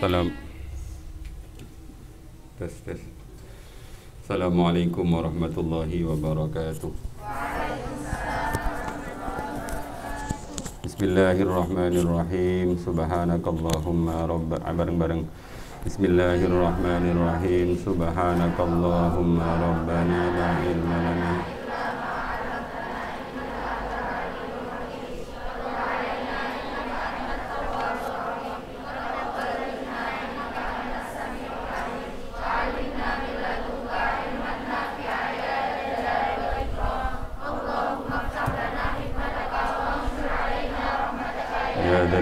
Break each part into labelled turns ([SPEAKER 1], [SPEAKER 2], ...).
[SPEAKER 1] Salam. Tes tes. Assalamualaikum warahmatullahi wabarakatuh. Bismillahirrahmanirrahim. Subhanakallahumma bareng-bareng. Bismillahirrahmanirrahim. Subhanakallahumma rabbana la ilma lana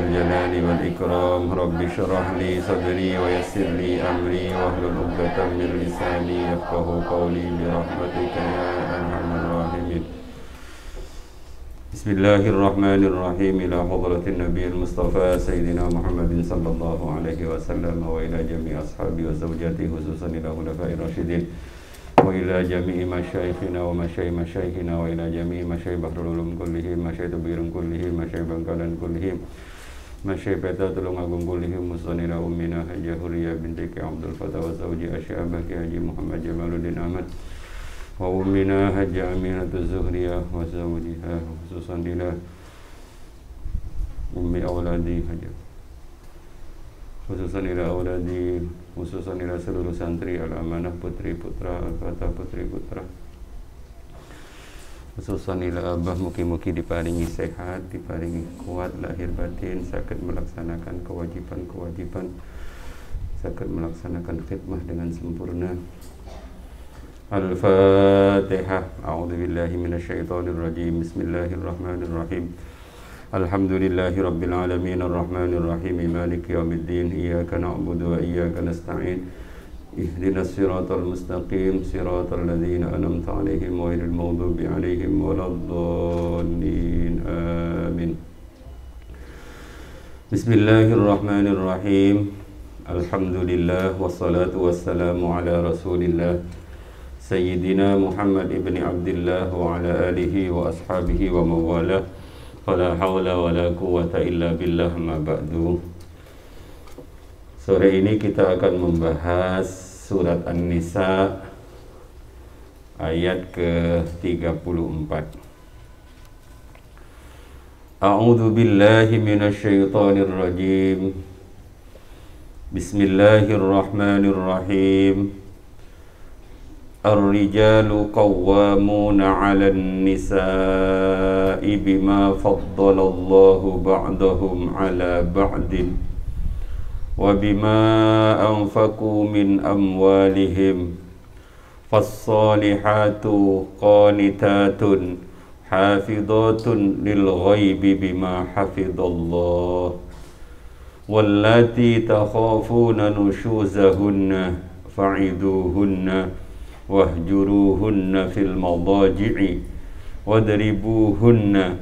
[SPEAKER 1] jalali wal ikram. Rabbi syrah li sadri wa yassir li amri wahlul 'uqdatam min lisani yafqahu qawli bi rahmatika ya arhamar rahimin. Bismillahirrahmanirrahim. Ila hadratin nabiyil mustafa sayyidina Muhammadin sallallahu alaihi wasallam wa ila jami' ashabi wa zawjati khususan ila khulafa'ir rasyidin wa ila jami'i masyaikhina wa masyaikhina wa ila jami'i masyayikh bahrul ulum kullihim masyayikh tubirun kullihim masyayikh bangkalan kullihim masyayikh peta tulung agung kullihim musanila ummina hajah huriyah binti Ki Abdul Fatah wa zawji asyabah Ki Haji Muhammad Jamaluddin Ahmad wa ummina hajah Aminatul Zuhriyah wa zawjiha khususan ila ummi awladi hajah khususan ila awladi khususan ila seluruh santri al-amanah putri putra al-fatah putri putra khususan ila abah mugi-mugi diparingi sehat, diparingi kuat lahir batin, sakit melaksanakan kewajiban-kewajiban, sakit melaksanakan khidmah dengan sempurna. Al-Fatihah. A'udzubillahi minasyaitonir rajim. Bismillahirrahmanirrahim. Alhamdulillahi rabbil alamin arrahmanir rahim maliki yaumiddin iyyaka na'budu wa iyyaka nasta'in ihdinas siratal mustaqim siratal ladzina an'amta 'alaihim ghairil maghdubi 'alaihim waladdallin amin. Bismillahirrahmanirrahim. Alhamdulillah wassalatu wassalamu ala Rasulillah Sayyidina Muhammad ibni Abdillah wa ala alihi wa ashabihi wa mawalah. Fala hawla wa la quwwata illa billah ma ba'du. Sore ini kita akan membahas surat An-Nisa ayat ke-34. A'udzu billahi minasyaitonir rajim. Bismillahirrahmanirrahim. Ar-rijalu qawwamuna 'alan nisa'i bima faddalallahu ba'dahum 'ala ba'din wa bima anfaqu min amwalihim fas-salihatu qanitatun hafidhatun lil ghaibi bima hafidallah wallati takhafuna nushuzahunna fa'iduhunna wahjuruhunna fil madaji'i wadribuhunna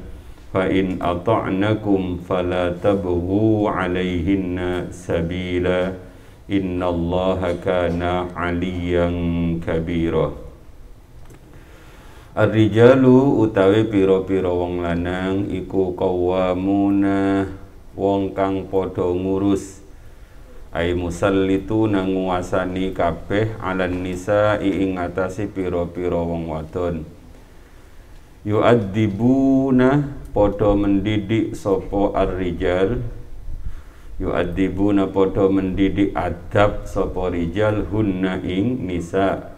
[SPEAKER 1] fa in ata'nakum fala tabghu 'alaihinna sabila innallaha kana 'aliyan kabira. Ar-rijalu utawi pira-pira wong lanang iku qawwamuna wong kang padha ngurus ai musallitu nang nguasani kabeh alan nisa ing ngatasi pira-pira wong wadon. Yu'addibuna padha mendidik sapa ar-rijal, yu'addibuna padha mendidik adab sapa rijal hunna ing nisa.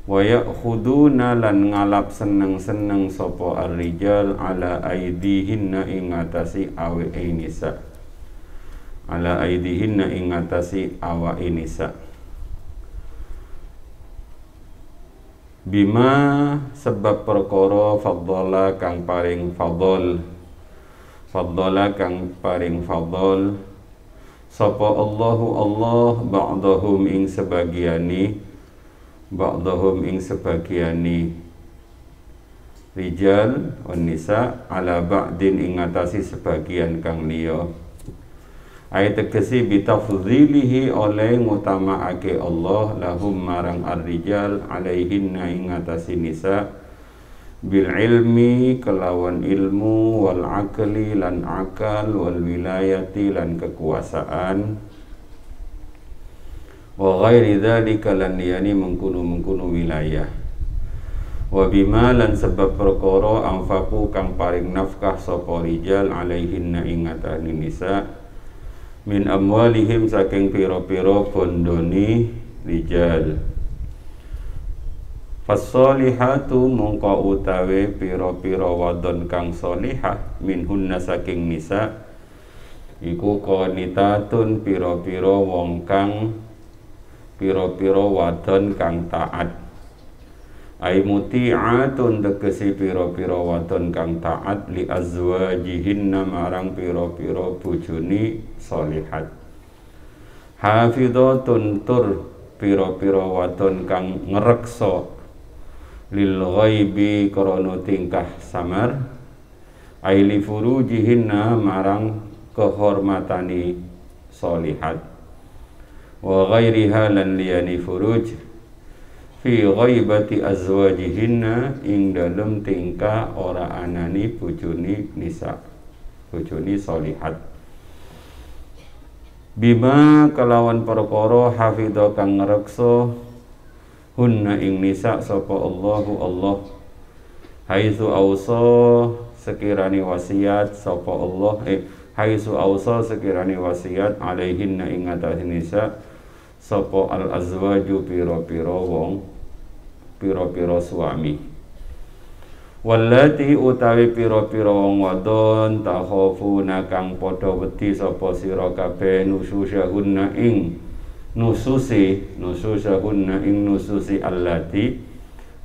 [SPEAKER 1] Wa ya'khuduna lan ngalap seneng-seneng sapa ar-rijal ala aidihinna ing ngatasi awake nisa. Ala aidihinna ing ngatasi awake nisa. Bima sebab perkara faddala kang paring fadl, faddala kang paring fadl sapa Allahu Allah ba'dahum ing sebagiani, ba'dahum ing sebagiani rijal wan nisa ala ba'din ing ngatasi sebagian kang liya. Ayat tegesi bitafdhilihi oleh ngutamaake Allah lahum marang ar-rijal alaihinna ing ngatasi nisa bil ilmi kelawan ilmu wal akli lan akal wal wilayati lan kekuasaan wa ghairi dzalika lan liyani mengkono wilayah. Wa bima lan sebab perkara anfaqu kang paring nafkah sapa rijal alaihinna ing atane nisa min amwalihim saking pira-pira bondoni rijal. Fasolihatu mongko utawi pira-pira wadon kang solihah minhunna saking nisa iku qanitatun pira-pira wong kang pira-pira wadon kang taat. Ai muti'atun tegesi pira-pira wadon kang taat li azwajihinna marang pira-pira bojone solihat. Hafidhatun tur pira-pira wadon kang ngreksa lil ghaibi krana tingkah samar. Ai li furujihinna marang kehormatani solihat. Wa ghairiha lan liyani furuj fi ghaibati azwajihinna ing dalem tingkah ora anani bojone nisa bojone solihat. Bima kelawan perkara hafidha kang ngreksa hunna ing nisa sapa Allah haitsu ausa sekirani wasiat sapa Allah haitsu ausa sekirani wasiat alaihinna ing atase nisa sapa al azwaju pira-pira wong pira-pira suami. Wallati utawi pira-pira wong wadon takhafuna kang padha wedi sapa sira kabeh nususahunna ing nususi allati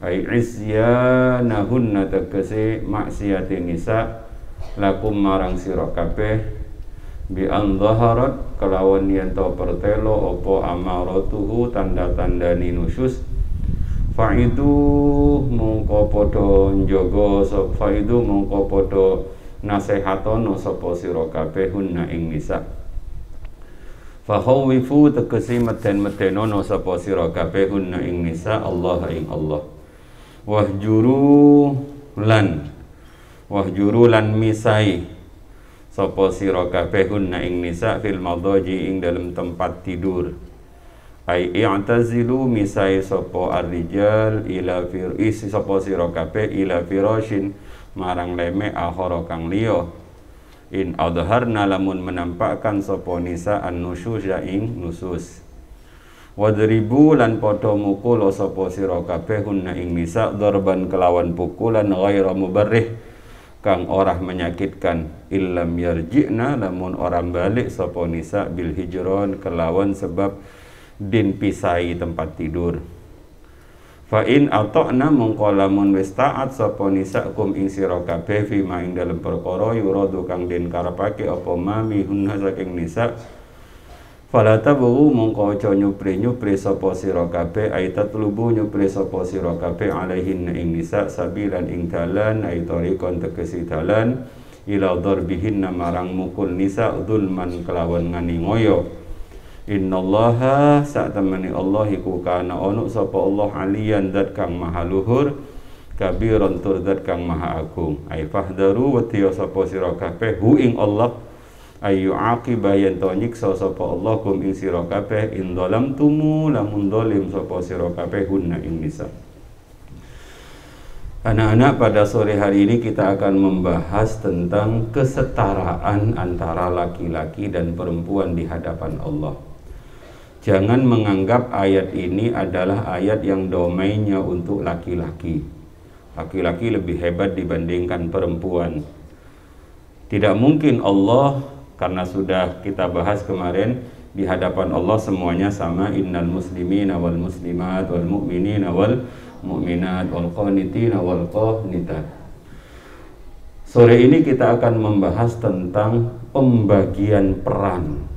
[SPEAKER 1] ai isyanahunna tegese maksiate nisa lakum marang sira kabeh bi an dhaharat kelawan yen to pertelo apa amaratuhu tanda-tandani nusus faidu mongko padha njaga faidu mongko padha nasehatono sapa sira kabeh hunna ing nisa fahawifu tegese meden-medenono sapa sira kabeh hunna ing nisa Allah ing Allah wahjuru lan misai sapa sira kabeh hunna ing nisa fil madaji ing dalam tempat tidur. Ai i'tazilu misai sapa ar-rijal ila firisi sapa sira kabeh ila firashin marang leme akhara kang liya in adharna lamun menampakkan sapa nisa an-nusyusya ing nusus. Wadribu lan padha mukul sapa sira kabeh hunna ing nisa darban kelawan pukulan ghaira mubarrih kang ora menyakitkan illam yarji'na lamun orang balik sapa nisa bil hijron kelawan sebab din pisai tempat tidur. Fa in ata'na mongko lamun wis taat sapa nisakum ing sira kabeh fi ma ing dalem perkara yuradu kang den karepake apa mami hunna saking nisa fala tabu mongko aja nyupri sapa sira kabeh aitat lubu nyupri sapa sira kabeh alaihin ing nisa sabilan ing dalan ai tariqon tegesi dalan ila darbihinna marang mukul nisa dzulman kelawan ngani ngoyo. Innallaha sa'tamani Allah iku kana ono sapa Allah aliyan zat kang maha luhur kabiron tur zat kang maha agung. Ai fahdaru wa tiya sapa sira kabeh hu ing Allah ayu aqibah yen to nyiksa sapa Allah kum ing sira kabeh in zalamtumu lamun zalim sapa sira kabeh hunna ing nisa. Anak-anak, pada sore hari ini kita akan membahas tentang kesetaraan antara laki-laki dan perempuan di hadapan Allah. Jangan menganggap ayat ini adalah ayat yang domainnya untuk laki-laki. Laki-laki lebih hebat dibandingkan perempuan. Tidak mungkin Allah, karena sudah kita bahas kemarin, di hadapan Allah semuanya sama. Innal muslimina wal muslimat wal mu'minina wal mu'minat wal qanitina wal qanitat. Sore ini kita akan membahas tentang pembagian peran,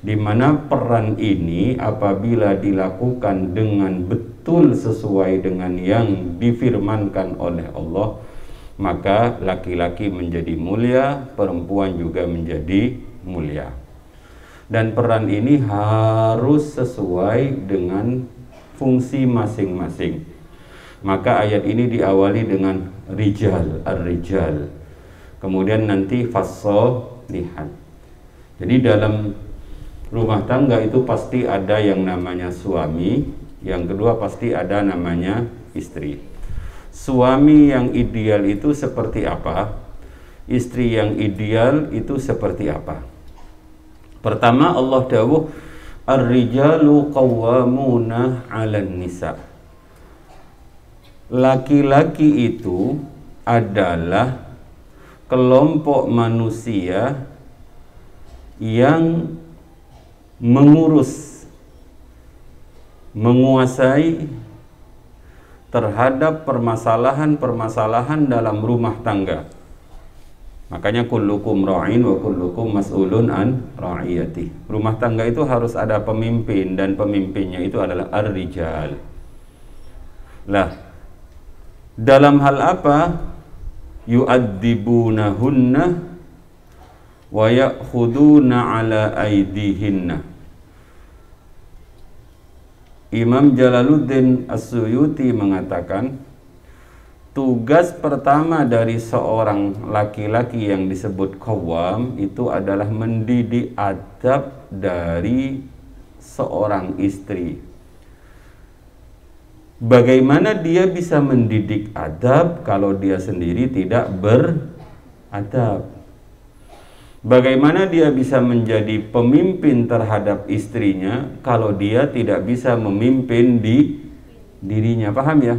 [SPEAKER 1] di mana peran ini apabila dilakukan dengan betul sesuai dengan yang difirmankan oleh Allah, maka laki-laki menjadi mulia, perempuan juga menjadi mulia. Dan peran ini harus sesuai dengan fungsi masing-masing. Maka ayat ini diawali dengan rijal, ar-rijal. Kemudian nanti fassolihat. Jadi dalam Rumah tangga itu pasti ada yang namanya suami, yang kedua pasti ada namanya istri. Suami yang ideal itu seperti apa? Istri yang ideal itu seperti apa? Pertama, Allah dawuh ar-rijalu qawwamuna 'alan nisa. Laki-laki itu adalah kelompok manusia yang mengurus, menguasai terhadap permasalahan-permasalahan dalam rumah tangga. Makanya kullukum ra'in wa kullukum mas'ulun an ra'iyati. Rumah tangga itu harus ada pemimpin, dan pemimpinnya itu adalah ar-rijal. Lah, dalam hal apa? Yu'adzibunahunna wa ya'khuduna ala aidihinna. Imam Jalaluddin As-Suyuti mengatakan, tugas pertama dari seorang laki-laki yang disebut qawwam itu adalah mendidik adab dari seorang istri. Bagaimana dia bisa mendidik adab kalau dia sendiri tidak beradab? Bagaimana dia bisa menjadi pemimpin terhadap istrinya kalau dia tidak bisa memimpin di dirinya? Paham ya?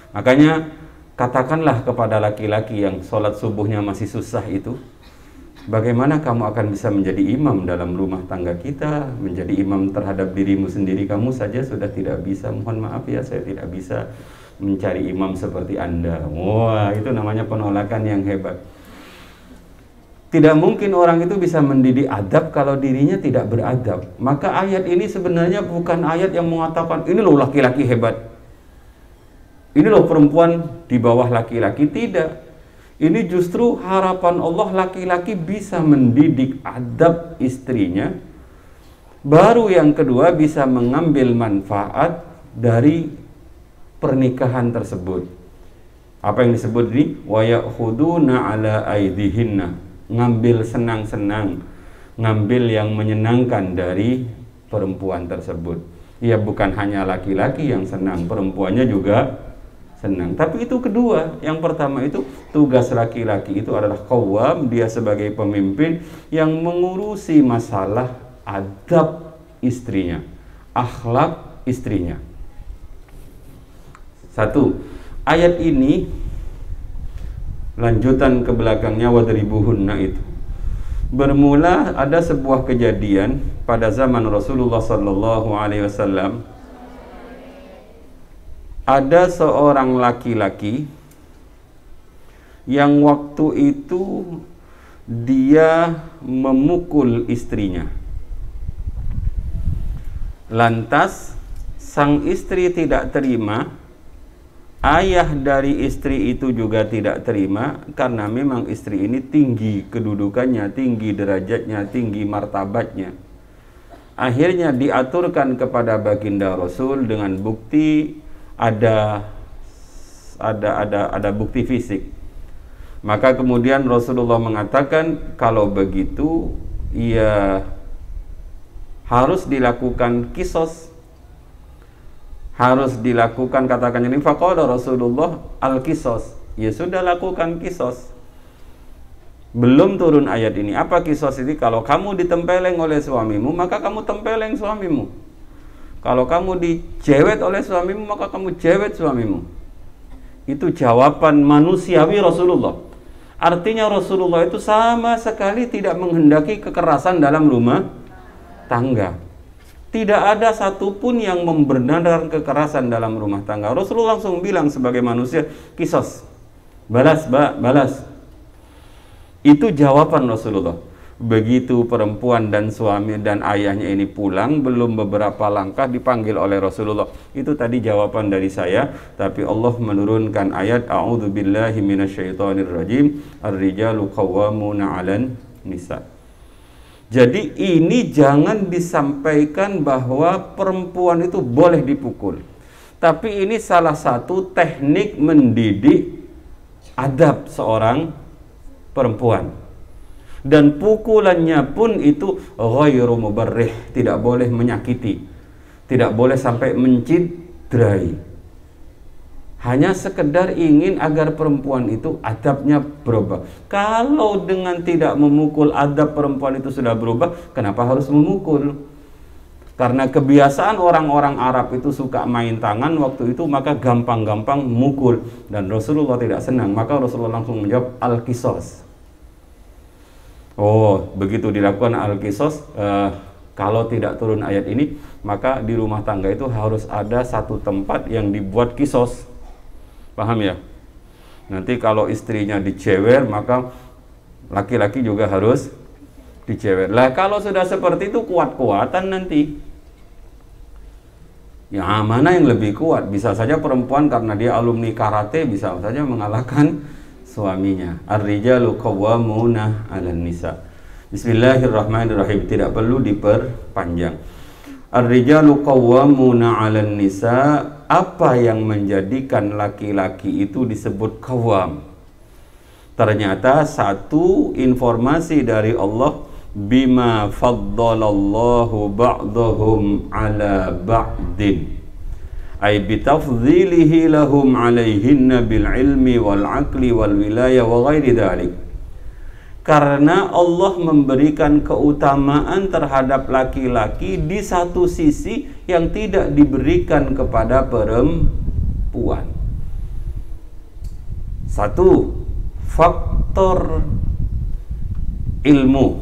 [SPEAKER 1] Makanya katakanlah kepada laki-laki yang sholat subuhnya masih susah itu, bagaimana kamu akan bisa menjadi imam dalam rumah tangga kita? Menjadi imam terhadap dirimu sendiri kamu saja sudah tidak bisa. Mohon maaf ya, saya tidak bisa mencari imam seperti Anda. Wah, itu namanya penolakan yang hebat. Tidak mungkin orang itu bisa mendidik adab kalau dirinya tidak beradab. Maka ayat ini sebenarnya bukan ayat yang mengatakan ini loh laki-laki hebat, ini loh perempuan di bawah laki-laki. Tidak. Ini justru harapan Allah laki-laki bisa mendidik adab istrinya. Baru yang kedua bisa mengambil manfaat dari pernikahan tersebut. Apa yang disebut ini? Wa ya'khuduna ala aidihinna. Ngambil senang-senang, ngambil yang menyenangkan dari perempuan tersebut. Ya, bukan hanya laki-laki yang senang, perempuannya juga senang. Tapi itu kedua. Yang pertama itu tugas laki-laki itu adalah qawwam, dia sebagai pemimpin yang mengurusi masalah adab istrinya, akhlak istrinya. Satu, ayat ini lanjutan ke belakangnya wadribuhunna itu bermula ada sebuah kejadian pada zaman Rasulullah sallallahu alaihi wasallam. Ada seorang laki-laki yang waktu itu dia memukul istrinya. Lantas sang istri tidak terima, ayah dari istri itu juga tidak terima, karena memang istri ini tinggi kedudukannya, tinggi derajatnya, tinggi martabatnya. Akhirnya diaturkan kepada baginda Rasul dengan bukti ada bukti fisik. Maka kemudian Rasulullah mengatakan kalau begitu ia harus dilakukan kisos, harus dilakukan, katakan ini faqala Rasulullah al-kisos. Ya sudah, lakukan kisos. Belum turun ayat ini. Apa kisos ini? Kalau kamu ditempeleng oleh suamimu, maka kamu tempeleng suamimu. Kalau kamu dijewet oleh suamimu, maka kamu jewet suamimu. Itu jawaban manusiawi Rasulullah. Artinya Rasulullah itu sama sekali tidak menghendaki kekerasan dalam rumah tangga. Tidak ada satupun yang membenarkan kekerasan dalam rumah tangga. Rasulullah langsung bilang sebagai manusia, kisos, balas, balas. Itu jawaban Rasulullah. Begitu perempuan dan suami dan ayahnya ini pulang, belum beberapa langkah dipanggil oleh Rasulullah. Itu tadi jawaban dari saya. Tapi Allah menurunkan ayat a'udzubillahi minasyaitonirrajim, ar-rijalu qawwamuna 'alan nisa. Jadi ini jangan disampaikan bahwa perempuan itu boleh dipukul. Tapi ini salah satu teknik mendidik adab seorang perempuan. Dan pukulannya pun itu ghairu mubarrih, tidak boleh menyakiti, tidak boleh sampai mencidrai. Hanya sekedar ingin agar perempuan itu adabnya berubah. Kalau dengan tidak memukul adab perempuan itu sudah berubah, kenapa harus memukul? Karena kebiasaan orang-orang Arab itu suka main tangan waktu itu, maka gampang-gampang mukul. Dan Rasulullah tidak senang, maka Rasulullah langsung menjawab al-qisas. Oh, begitu dilakukan al-qisas, kalau tidak turun ayat ini, maka di rumah tangga itu harus ada satu tempat yang dibuat kisos. Paham ya? Nanti kalau istrinya dicewer, maka laki-laki juga harus dicewer. Lah kalau sudah seperti itu kuat-kuatan nanti. Ya mana yang lebih kuat? Bisa saja perempuan karena dia alumni karate bisa saja mengalahkan suaminya. Ar-rijalu qawwamuna 'alan nisa. Bismillahirrahmanirrahim, tidak perlu diperpanjang. Ar-rijalu qawwamuna 'alan nisa, apa yang menjadikan laki-laki itu disebut qawwam? Ternyata satu informasi dari Allah, bima faddalallahu ba'dahum 'ala ba'din. Ay bitafdhilihi lahum 'alaihinna bil ilmi wal 'aqli wal wilayah wa ghairi dhalik. Karena Allah memberikan keutamaan terhadap laki-laki di satu sisi yang tidak diberikan kepada perempuan. Satu, faktor ilmu.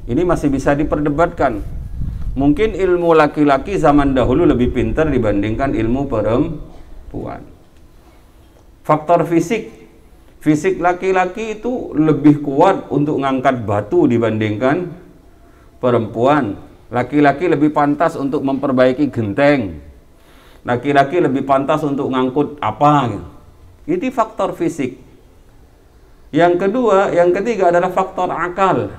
[SPEAKER 1] Ini masih bisa diperdebatkan. Mungkin ilmu laki-laki zaman dahulu lebih pintar dibandingkan ilmu perempuan. Faktor fisik. Fisik laki-laki itu lebih kuat untuk mengangkat batu dibandingkan perempuan. Laki-laki lebih pantas untuk memperbaiki genteng. Laki-laki lebih pantas untuk mengangkut apa. Itu faktor fisik. Yang kedua, yang ketiga adalah faktor akal.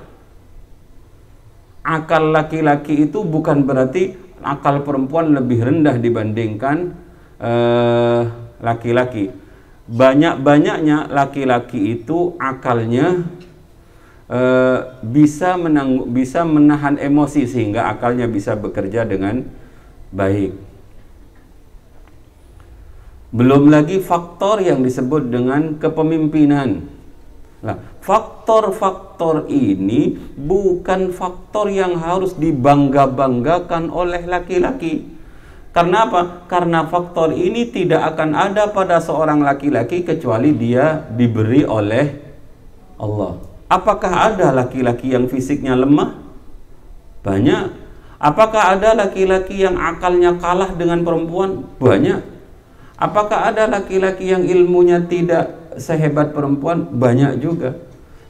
[SPEAKER 1] Akal laki-laki itu bukan berarti akal perempuan lebih rendah dibandingkan laki-laki. Banyak-banyaknya laki-laki itu akalnya bisa menahan emosi sehingga akalnya bisa bekerja dengan baik. Belum lagi faktor yang disebut dengan kepemimpinan. Nah, faktor-faktor ini bukan faktor yang harus dibangga-banggakan oleh laki-laki. Karena apa? Karena faktor ini tidak akan ada pada seorang laki-laki kecuali dia diberi oleh Allah. Apakah ada laki-laki yang fisiknya lemah? Banyak. Apakah ada laki-laki yang akalnya kalah dengan perempuan? Banyak. Apakah ada laki-laki yang ilmunya tidak sehebat perempuan? Banyak juga.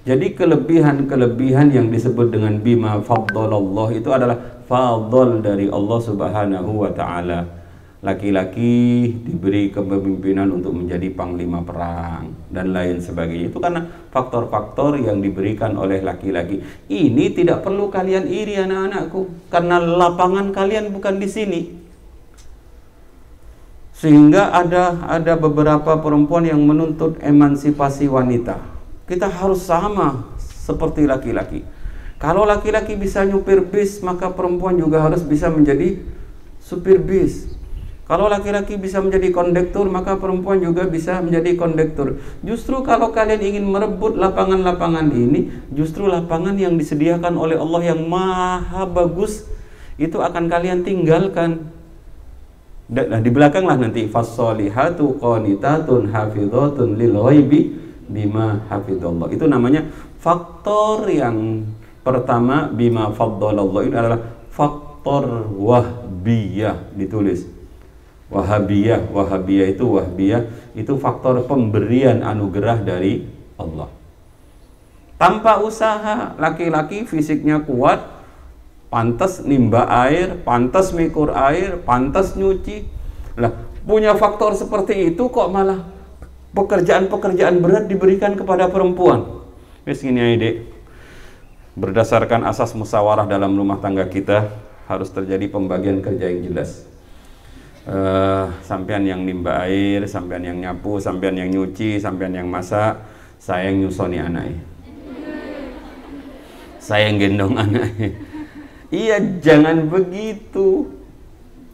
[SPEAKER 1] Jadi kelebihan-kelebihan yang disebut dengan bima faddalallah itu adalah fadl dari Allah Subhanahu wa ta'ala. Laki-laki diberi kepemimpinan untuk menjadi panglima perang dan lain sebagainya. Itu karena faktor-faktor yang diberikan oleh laki-laki. Ini tidak perlu kalian iri anak-anakku, karena lapangan kalian bukan di sini. Sehingga ada beberapa perempuan yang menuntut emansipasi wanita. Kita harus sama seperti laki-laki. Kalau laki-laki bisa nyupir bis, maka perempuan juga harus bisa menjadi supir bis. Kalau laki-laki bisa menjadi kondektur, maka perempuan juga bisa menjadi kondektur. Justru kalau kalian ingin merebut lapangan-lapangan ini, justru lapangan yang disediakan oleh Allah yang maha bagus, itu akan kalian tinggalkan. Nah, di belakang lah nanti fassolihatu qanitatun hafidhatun lil ghaibi bima hafidhallah. Itu namanya faktor yang pertama, bima faddalallah. Ini adalah faktor wahbiyah, ditulis wahabiyah. Wahbiyah itu faktor pemberian anugerah dari Allah. Tanpa usaha, laki-laki fisiknya kuat, pantas nimba air, pantas mikur air, pantas nyuci. Lah, punya faktor seperti itu kok malah pekerjaan-pekerjaan berat diberikan kepada perempuan. Wes gini aja, Dek. Berdasarkan asas musyawarah dalam rumah tangga kita, harus terjadi pembagian kerja yang jelas. Sampean yang nimba air, sampean yang nyapu, sampean yang nyuci, sampean yang masak, saya yang nyusoni anaknya. saya gendong anaknya. Iya, jangan begitu.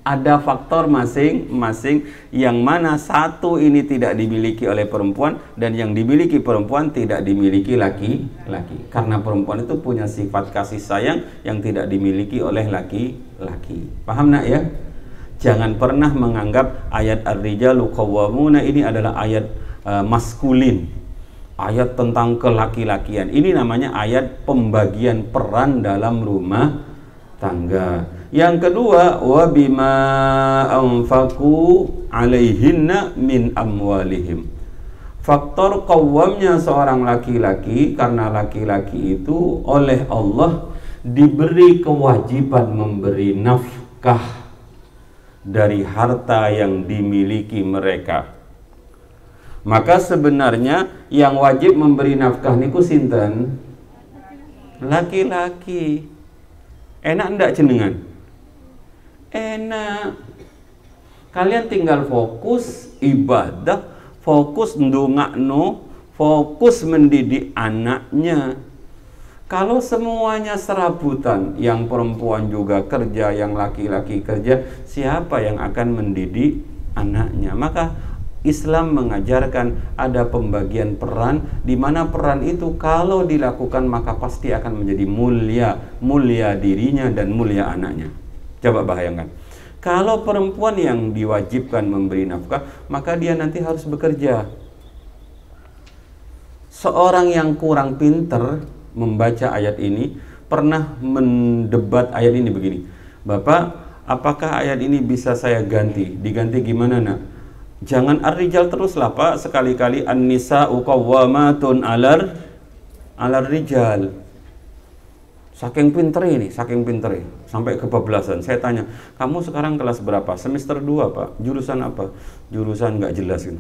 [SPEAKER 1] Ada faktor masing-masing yang mana satu ini tidak dimiliki oleh perempuan dan yang dimiliki perempuan tidak dimiliki laki-laki. Karena perempuan itu punya sifat kasih sayang yang tidak dimiliki oleh laki-laki. Paham nak ya? Jangan pernah menganggap ayat ar-rijalu qawwamuna ini adalah ayat maskulin. Ayat tentang kelaki-lakian. Ini namanya ayat pembagian peran dalam rumah tangga. Yang kedua, wa bima anfaqu alaihinna min amwalihim. Faktor qawwamnya seorang laki-laki karena laki-laki itu oleh Allah diberi kewajiban memberi nafkah dari harta yang dimiliki mereka. Maka sebenarnya yang wajib memberi nafkah niku sinten? Laki-laki. Enak ndak jenengan? Enak. Kalian tinggal fokus ibadah, fokus ndongakno, fokus mendidik anaknya. Kalau semuanya serabutan, yang perempuan juga kerja, yang laki-laki kerja, siapa yang akan mendidik anaknya? Maka Islam mengajarkan ada pembagian peran, di mana peran itu kalau dilakukan maka pasti akan menjadi mulia dirinya dan mulia anaknya. Coba bayangkan, kalau perempuan yang diwajibkan memberi nafkah, maka dia nanti harus bekerja. Seorang yang kurang pinter membaca ayat ini pernah mendebat ayat ini begini, Bapak, apakah ayat ini bisa saya ganti? Diganti gimana nak? Jangan ar-rijal teruslah Pak, sekali-kali an-nisa'u qawwamatun 'alar rijal. Saking pinter ini, sampai kebablasan. Saya tanya, kamu sekarang kelas berapa? Semester 2 Pak. Jurusan apa? Jurusan nggak jelas gitu.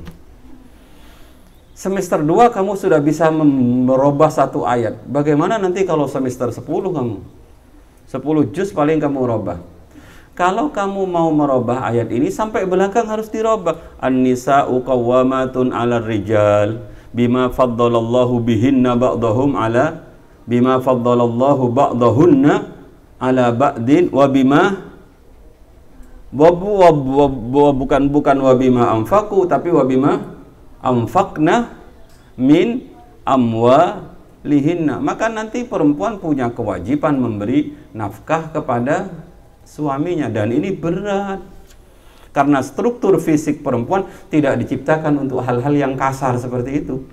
[SPEAKER 1] Semester 2 kamu sudah bisa merubah satu ayat. Bagaimana nanti kalau semester 10 kamu? 10 juz paling kamu robah. Kalau kamu mau merubah ayat ini sampai belakang harus dirubah. An-nisa'u qawwamatun 'alar rijal bima faddalallahu bihinna ba'dahum 'ala bima faddalallahu ba'dahunna 'ala ba'din wa bima bukan wa bima anfaqu tapi wa bima anfaqna min amwalihinna. Maka nanti perempuan punya kewajiban memberi nafkah kepada suaminya, dan ini berat karena struktur fisik perempuan tidak diciptakan untuk hal-hal yang kasar seperti itu.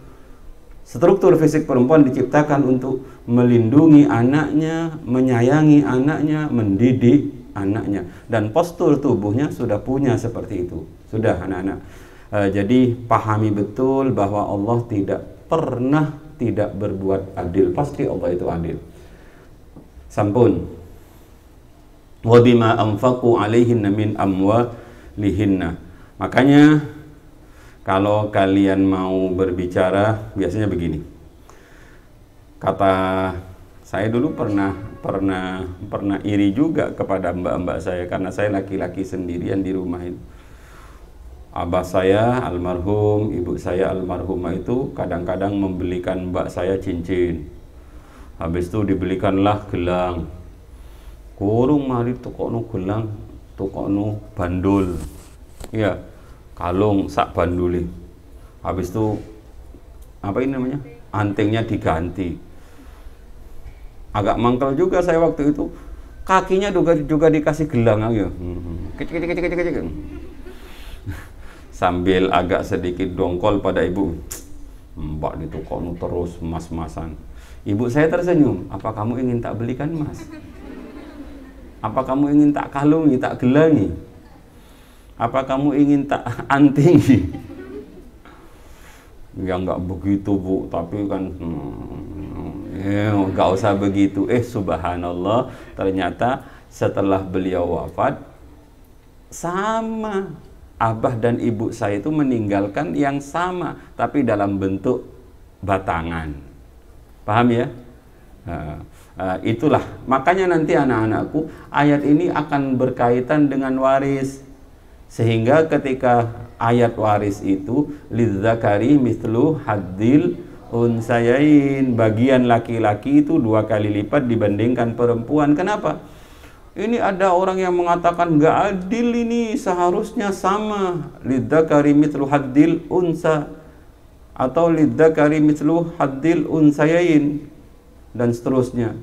[SPEAKER 1] Struktur fisik perempuan diciptakan untuk melindungi anaknya, menyayangi anaknya, mendidik anaknya, dan postur tubuhnya sudah punya seperti itu. Sudah anak-anak. Jadi pahami betul bahwa Allah tidak pernah tidak berbuat adil. Pasti Allah itu adil. Sampun. Wa bima anfaqu alaihinna min amwalihinna. Makanya kalau kalian mau berbicara biasanya begini. Kata saya dulu pernah iri juga kepada mbak-mbak saya karena saya laki-laki sendirian di rumah itu. Abah saya almarhum, ibu saya almarhumah itu kadang-kadang membelikan mbak saya cincin. Habis itu dibelikanlah gelang. Kurung mari tukokno gelang, tukokno bandul. Iya, kalung sak banduli. Habis itu apa ini namanya? Antingnya diganti. Agak mangkel juga saya waktu itu. Kakinya juga dikasih gelang ya. Kecik. Sambil agak sedikit dongkol pada ibu. Mbak ditukokno terus mas-masan. Ibu saya tersenyum. Apa kamu ingin tak belikan mas? Apa kamu ingin tak kalungi, tak gelangi? Apa kamu ingin tak antingi? Ya enggak begitu bu, tapi kan enggak usah begitu. Subhanallah, ternyata setelah beliau wafat, sama abah dan ibu saya itu meninggalkan yang sama, tapi dalam bentuk batangan. Paham ya? Itulah makanya nanti anak-anakku ayat ini akan berkaitan dengan waris, sehingga ketika ayat waris itu lidzakari mithlu haddil unsayain. Bagian laki-laki itu 2 kali lipat dibandingkan perempuan. Kenapa? Ini ada orang yang mengatakan nggak adil, ini seharusnya sama, lidzakari mithlu haddil unsa, atau lidzakari mithlu haddil unsayain, dan seterusnya.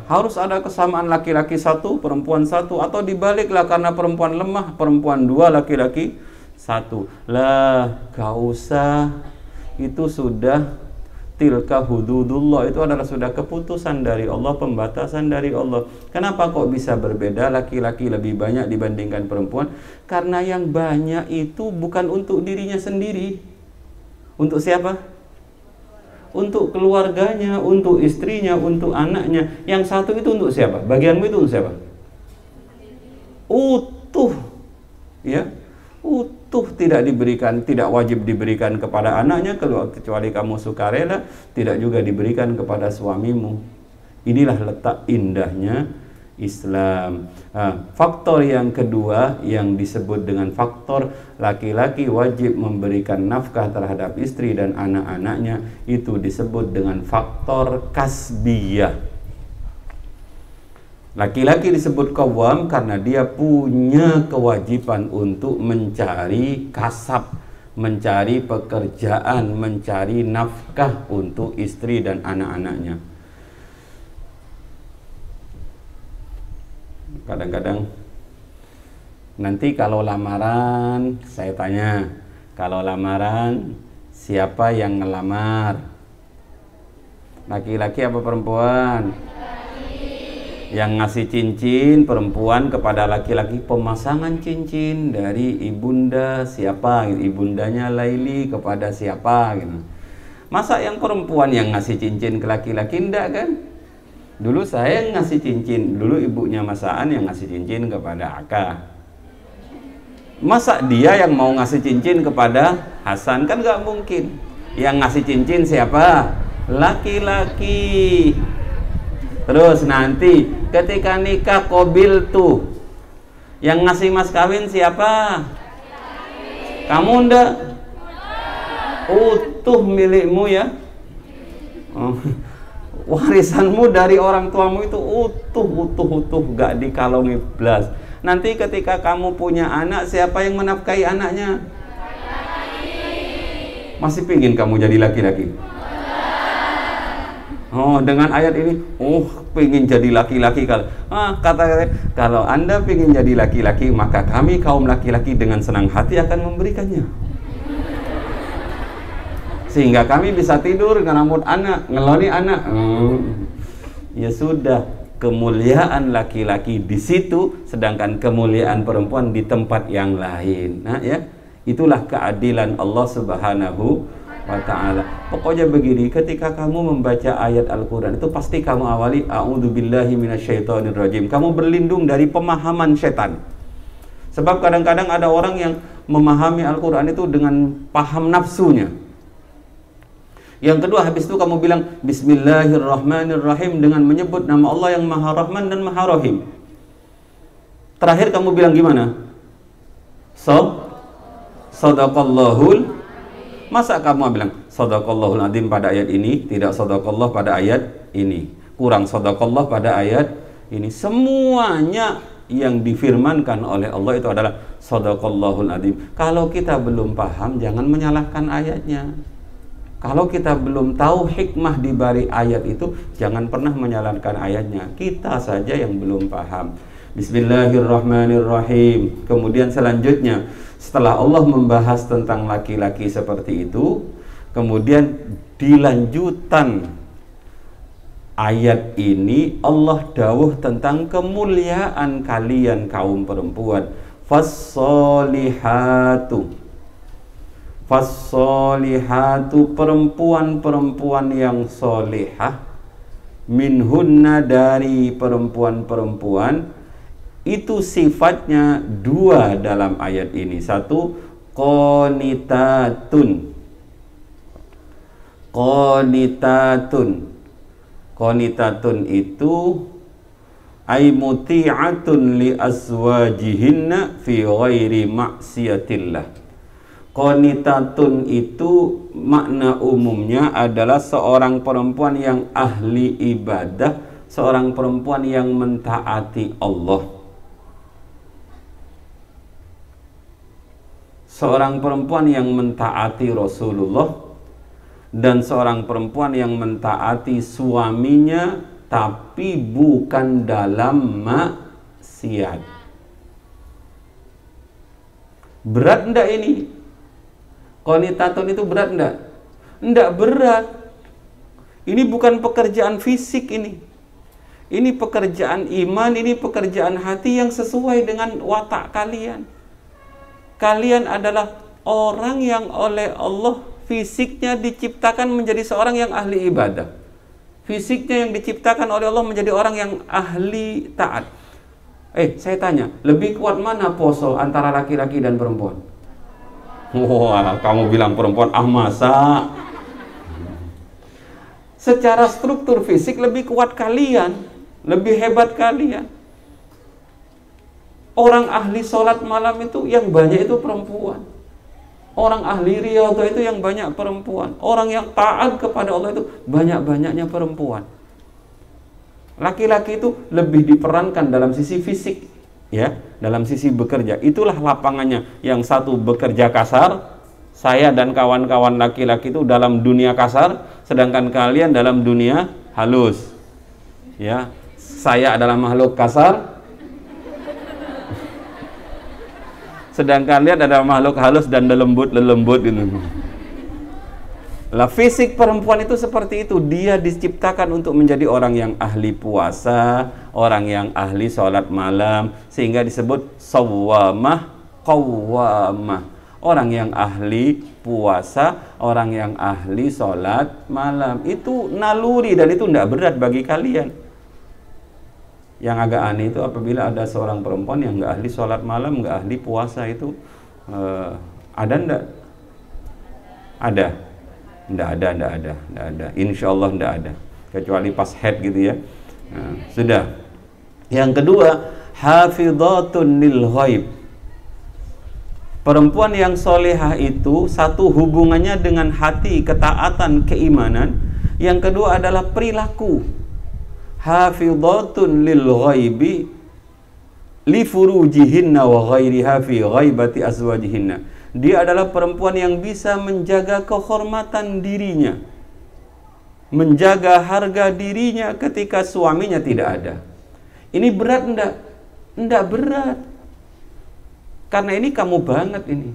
[SPEAKER 1] Harus ada kesamaan laki-laki 1, perempuan 1, atau dibaliklah, karena perempuan lemah, perempuan 2, laki-laki 1. Lah, gak usah, itu sudah tilka hududullah, itu adalah sudah keputusan dari Allah, pembatasan dari Allah. Kenapa kok bisa berbeda, laki-laki lebih banyak dibandingkan perempuan? Karena yang banyak itu bukan untuk dirinya sendiri. Untuk siapa? Untuk keluarganya, untuk istrinya, untuk anaknya. Yang 1 itu untuk siapa? Bagianmu itu untuk siapa? Utuh, ya, utuh, tidak diberikan, tidak wajib diberikan kepada anaknya kecuali kamu sukarela, tidak juga diberikan kepada suamimu. Inilah letak indahnya Islam. Faktor yang kedua yang disebut dengan faktor laki-laki wajib memberikan nafkah terhadap istri dan anak-anaknya, itu disebut dengan faktor kasbiyah. Laki-laki disebut qawwam karena dia punya kewajiban untuk mencari kasab, mencari pekerjaan, mencari nafkah untuk istri dan anak-anaknya. Kadang-kadang nanti kalau lamaran, saya tanya, kalau lamaran siapa yang ngelamar? Laki-laki apa perempuan? Yang ngasih cincin perempuan kepada laki-laki, pemasangan cincin dari ibunda siapa, ibundanya Laili kepada siapa gitu. Masa yang perempuan yang ngasih cincin ke laki-laki? Enggak kan? Dulu saya yang ngasih cincin, dulu ibunya Mas Aan yang ngasih cincin kepada Aka. Masa dia yang mau ngasih cincin kepada Hasan? Kan nggak mungkin. Yang ngasih cincin siapa? Laki-laki. Terus nanti ketika nikah qabil tuh, yang ngasih mas kawin siapa? Kamu ndak? Utuh milikmu ya. Warisanmu dari orang tuamu itu utuh, gak dikalongi belas. Nanti ketika kamu punya anak, siapa yang menafkahi anaknya? Masih pingin kamu jadi laki-laki? Oh, dengan ayat ini, pengen jadi laki-laki. Kalau Anda pengen jadi laki-laki, maka kami kaum laki-laki dengan senang hati akan memberikannya. Sehingga kami bisa tidur ngeramut anak, ngeloni anak. Ya sudah, kemuliaan laki-laki di situ, sedangkan kemuliaan perempuan di tempat yang lain. Nah, ya, itulah keadilan Allah Subhanahu wa ta'ala. Pokoknya begini, ketika kamu membaca ayat Al-Quran itu pasti kamu awali a'udzubillahi minasyaitonirrajim. Kamu berlindung dari pemahaman setan. Sebab kadang-kadang ada orang yang memahami Al-Quran itu dengan paham nafsunya. Yang kedua, habis itu kamu bilang Bismillahirrahmanirrahim dengan menyebut nama Allah yang Maha Rahman dan Maha Rahim. Terakhir kamu bilang gimana? Sadaqallahul. Masa kamu bilang Sadaqallahul Azim pada ayat ini, tidak Sadaqallah pada ayat ini, kurang Sadaqallah pada ayat ini? Semuanya yang difirmankan oleh Allah itu adalah Sadaqallahul Azim. Kalau kita belum paham, jangan menyalahkan ayatnya. Kalau kita belum tahu hikmah di balik ayat itu, jangan pernah menyalahkan ayatnya. Kita saja yang belum paham. Bismillahirrahmanirrahim. Kemudian selanjutnya, setelah Allah membahas tentang laki-laki seperti itu, kemudian dilanjutan ayat ini Allah dawuh tentang kemuliaan kalian kaum perempuan. Fassolihatu, perempuan-perempuan yang solihah, minhunna, dari perempuan-perempuan itu sifatnya dua dalam ayat ini. Satu, qanitatun. Qanitatun itu ay muti'atun li azwajihinna fi ghairi maksiatillah. Qanitatun itu makna umumnya adalah seorang perempuan yang ahli ibadah, seorang perempuan yang mentaati Allah, seorang perempuan yang mentaati Rasulullah, dan seorang perempuan yang mentaati suaminya tapi bukan dalam maksiat. Berat enggak ini? Qanitatun itu berat enggak? Enggak berat. Ini bukan pekerjaan fisik ini. Ini pekerjaan iman, ini pekerjaan hati yang sesuai dengan watak kalian. Kalian adalah orang yang oleh Allah fisiknya diciptakan menjadi seorang yang ahli ibadah. Fisiknya yang diciptakan oleh Allah menjadi orang yang ahli taat. Saya tanya, lebih kuat mana poso antara laki-laki dan perempuan? Wah, kamu bilang perempuan, masa? Secara struktur fisik lebih kuat kalian, lebih hebat kalian. Orang ahli sholat malam itu yang banyak itu perempuan. Orang ahli riyadhah itu yang banyak perempuan. Orang yang taat kepada Allah itu banyak-banyaknya perempuan. Laki-laki itu lebih diperankan dalam sisi fisik, ya, dalam sisi bekerja. Itulah lapangannya. Yang satu bekerja kasar, saya dan kawan-kawan laki-laki itu dalam dunia kasar, sedangkan kalian dalam dunia halus. Ya, saya adalah makhluk kasar, sedangkan kalian adalah makhluk halus dan lembut gitu. Lah, fisik perempuan itu seperti itu. Dia diciptakan untuk menjadi orang yang ahli puasa, orang yang ahli sholat malam, sehingga disebut sawwamah qawwamah. Orang yang ahli puasa, orang yang ahli sholat malam. Itu naluri dan itu tidak berat bagi kalian. Yang agak aneh itu apabila ada seorang perempuan yang nggak ahli sholat malam, nggak ahli puasa itu ada ndak? Ada. Ndak ada. Insya Allah ndak ada. Kecuali pas head gitu ya. Nah, sudah. Yang kedua, hafidhatun lil ghaib. Perempuan yang solehah itu satu hubungannya dengan hati, ketaatan, keimanan. Yang kedua adalah perilaku. Hafidhatun lil ghaibi li furujihinna wa ghairiha fi ghaibati azwajihinna. Dia adalah perempuan yang bisa menjaga kehormatan dirinya, menjaga harga dirinya ketika suaminya tidak ada. Ini berat enggak? Enggak berat. Karena ini kamu banget ini.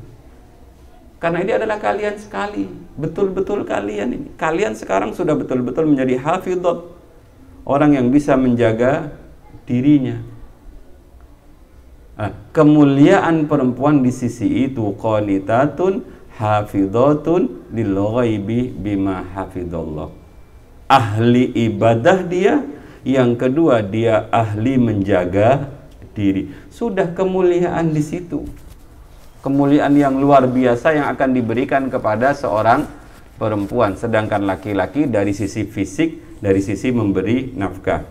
[SPEAKER 1] Karena ini adalah kalian sekali. Betul-betul kalian ini. Kalian sekarang sudah betul-betul menjadi hafidhat. Orang yang bisa menjaga dirinya. Kemuliaan perempuan di sisi itu qanitatun hafidhatun lil ghaibi bima hafidhallah. Ahli ibadah dia, yang kedua dia ahli menjaga diri. Sudah kemuliaan di situ. Kemuliaan yang luar biasa yang akan diberikan kepada seorang perempuan, sedangkan laki-laki dari sisi fisik, dari sisi memberi nafkah.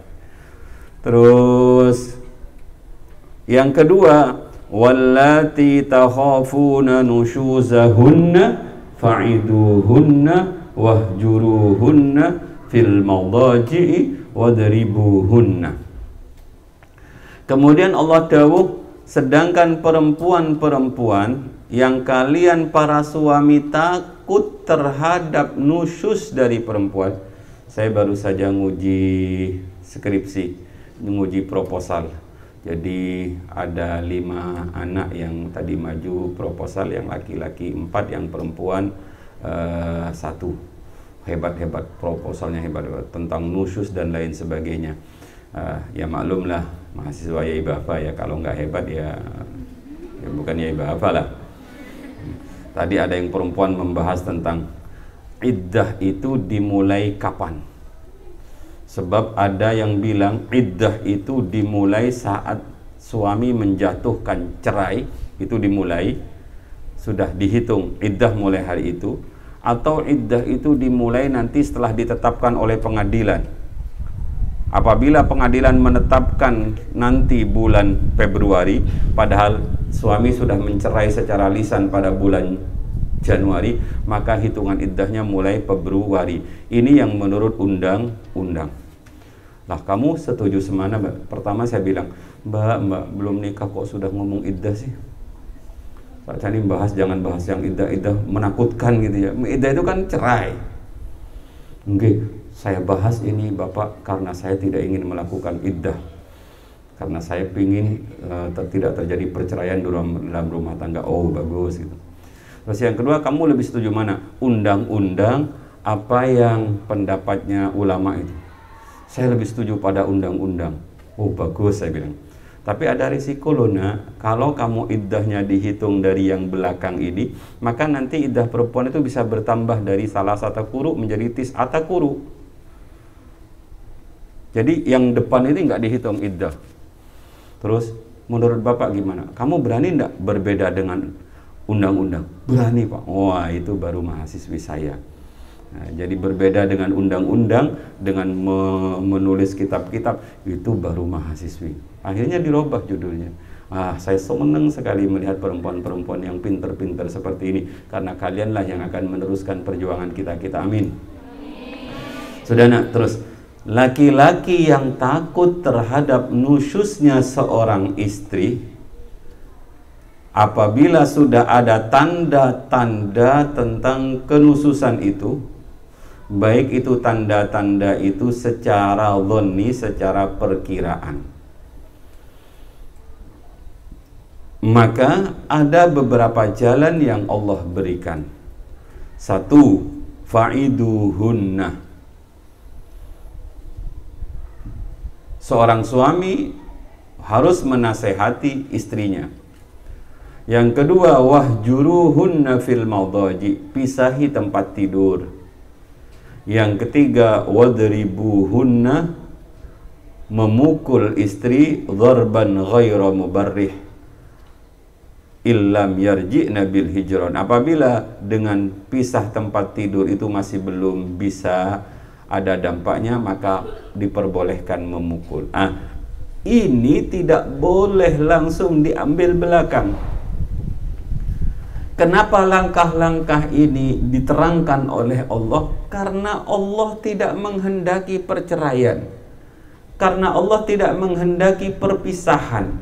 [SPEAKER 1] Terus yang kedua, wallati takhafuna nushuzahunna fa'iduhunna wahjuruhunna fil madaji'i wadribuhunna. Kemudian Allah dawuh, sedangkan perempuan-perempuan yang kalian para suami takut terhadap nusyuz dari perempuan. Saya baru saja nguji skripsi, nguji proposal. Jadi ada 5 anak yang tadi maju proposal, yang laki-laki 4, yang perempuan 1. Hebat-hebat proposalnya, hebat tentang nusyuz dan lain sebagainya. Ya maklumlah mahasiswa Yai Bafa ya, kalau nggak hebat ya bukan Yai Bafa lah. Tadi ada yang perempuan membahas tentang iddah itu dimulai kapan. Sebab ada yang bilang iddah itu dimulai saat suami menjatuhkan cerai, itu dimulai, sudah dihitung iddah mulai hari itu. Atau iddah itu dimulai nanti setelah ditetapkan oleh pengadilan. Apabila pengadilan menetapkan nanti bulan Februari, padahal suami sudah mencerai secara lisan pada bulan Januari, maka hitungan iddahnya mulai Februari. Ini yang menurut undang-undang. Lah kamu setuju semana, Mbak? Pertama saya bilang, Mbak belum nikah kok sudah ngomong iddah sih? Saat ini jangan bahas yang iddah menakutkan gitu ya. Iddah itu kan cerai. Enggak, saya bahas ini Bapak karena saya tidak ingin melakukan iddah. Karena saya ingin tidak terjadi perceraian dalam rumah tangga. Oh bagus gitu. Terus yang kedua, kamu lebih setuju mana? Undang-undang apa yang pendapatnya ulama itu? Saya lebih setuju pada undang-undang. Oh bagus, saya bilang. Tapi ada risiko loh nak, kalau kamu iddahnya dihitung dari yang belakang ini, maka nanti iddah perempuan itu bisa bertambah dari salah satu kuru menjadi tis'ata kuru. Jadi yang depan ini nggak dihitung iddah. Terus menurut Bapak gimana? Kamu berani nggak berbeda dengan undang-undang? Berani Pak. Wah itu baru mahasiswi saya. Nah, jadi berbeda dengan undang-undang, dengan menulis kitab-kitab, itu baru mahasiswi. Akhirnya dirubah judulnya. Saya senang sekali melihat perempuan-perempuan yang pinter-pinter seperti ini, karena kalianlah yang akan meneruskan perjuangan kita. Amin. Sudah nak, terus laki-laki yang takut terhadap nusyusnya seorang istri, apabila sudah ada tanda-tanda tentang kenususan itu, baik itu tanda-tanda itu secara dhonni, secara perkiraan, maka ada beberapa jalan yang Allah berikan. Satu, fa'iduhunna. Seorang suami harus menasehati istrinya. Yang kedua, wahjuruhunna fil madaji, pisahi tempat tidur. Yang ketiga, wadribuhunna, memukul istri, dharban ghaira mubarrih illam yarji'na bil hijran. Apabila dengan pisah tempat tidur itu masih belum bisa ada dampaknya, maka diperbolehkan memukul. Ini tidak boleh langsung diambil belakang. Kenapa langkah-langkah ini diterangkan oleh Allah? Karena Allah tidak menghendaki perceraian. Karena Allah tidak menghendaki perpisahan.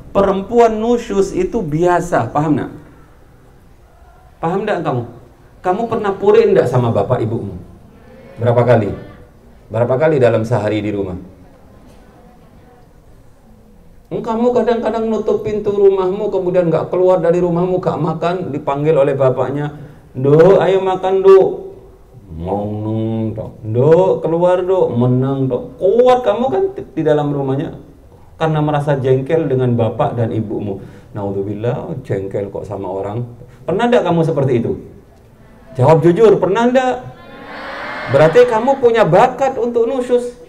[SPEAKER 1] Perempuan nusyus itu biasa, paham nak? Paham enggak kamu? Kamu pernah puri enggak sama bapak ibumu? Berapa kali? Berapa kali dalam sehari di rumah? Kamu kadang-kadang nutup pintu rumahmu, kemudian nggak keluar dari rumahmu, nggak makan, dipanggil oleh bapaknya, "Do, ayo makan, Do." Menang, Do, keluar, Do, menang, Do. Kuat kamu kan di dalam rumahnya karena merasa jengkel dengan bapak dan ibumu. Naudzubillah, jengkel kok sama orang. Pernah enggak kamu seperti itu? Jawab jujur, pernah enggak? Berarti kamu punya bakat untuk nusyus.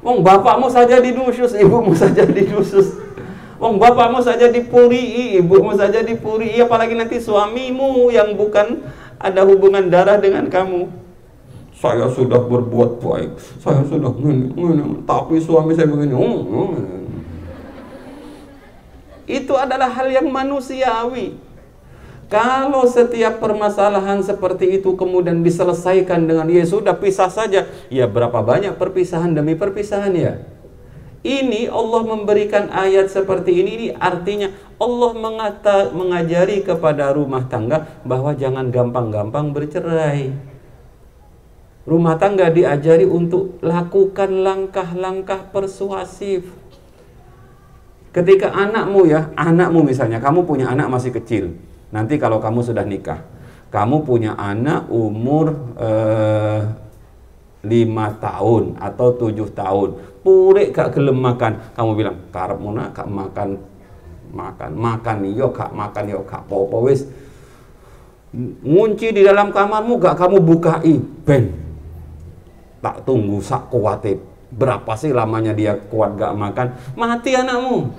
[SPEAKER 1] Wong bapakmu saja dinusyus, ibumu saja dinusyus. Wong bapakmu saja dipuri, ibumu saja dipuri, apalagi nanti suamimu yang bukan ada hubungan darah dengan kamu. Saya sudah berbuat baik, saya sudah tapi suami saya begini. Itu adalah hal yang manusiawi. Kalau setiap permasalahan seperti itu kemudian diselesaikan dengan ya sudah pisah saja, ya berapa banyak perpisahan demi perpisahan ya. Ini Allah memberikan ayat seperti ini artinya Allah mengajari kepada rumah tangga bahwa jangan gampang-gampang bercerai. Rumah tangga diajari untuk lakukan langkah-langkah persuasif. Ketika anakmu misalnya, kamu punya anak masih kecil. Nanti kalau kamu sudah nikah, kamu punya anak umur 5 tahun atau 7 tahun, purek gak gelem makan, kamu bilang, "Karepmu nak gak makan yo gak makan yo gak apa-apa wis." Ngunci di dalam kamarmu gak kamu bukai, ben. Tak tunggu sak kuate. Berapa sih lamanya dia kuat gak makan? Mati anakmu.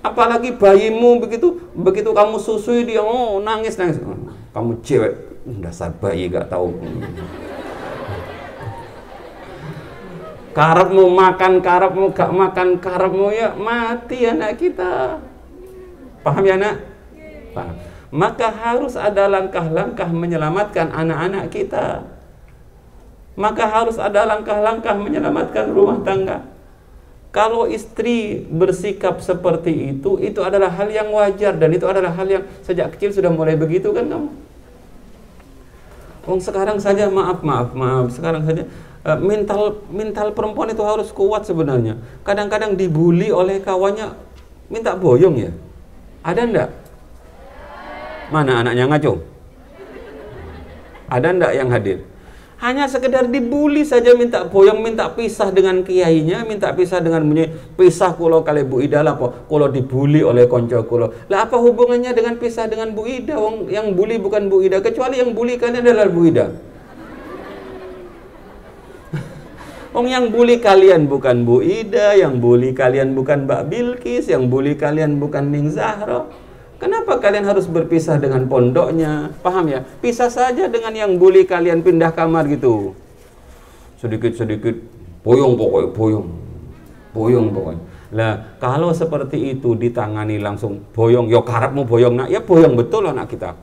[SPEAKER 1] Apalagi bayimu begitu kamu susui dia nangis. Kamu cewek, dasar bayi gak tahu. Karepmu makan, karepmu gak makan, karepmu ya mati anak kita. Paham ya nak? Paham. Maka harus ada langkah-langkah menyelamatkan anak-anak kita. Maka harus ada langkah-langkah menyelamatkan rumah tangga. Kalau istri bersikap seperti itu adalah hal yang wajar, dan itu adalah hal yang sejak kecil sudah mulai begitu kan kamu. Sekarang saja maaf, sekarang saja mental perempuan itu harus kuat sebenarnya. Kadang-kadang dibully oleh kawannya, minta boyong ya. Ada enggak? Mana anaknya ngaco? Ada enggak yang hadir? Hanya sekedar dibully saja minta boyong, minta pisah dengan kiainya, minta pisah dengan pisah kulo kali Bu Ida lah po. Kulo dibully oleh konco kulo. Lah apa hubungannya dengan pisah dengan Bu Ida? Yang bully bukan Bu Ida, kecuali yang bully kalian adalah Bu Ida. Yang bully kalian bukan Bu Ida, yang bully kalian bukan Mbak Bilkis, yang bully kalian bukan Ning Zahra. Kenapa kalian harus berpisah dengan pondoknya? Paham ya? Pisah saja dengan yang bully kalian, pindah kamar gitu. Sedikit-sedikit boyong pokoknya, boyong pokoknya. Lah, kalau seperti itu ditangani langsung boyong, yo karepmu boyong nak, ya boyong betul anak kita.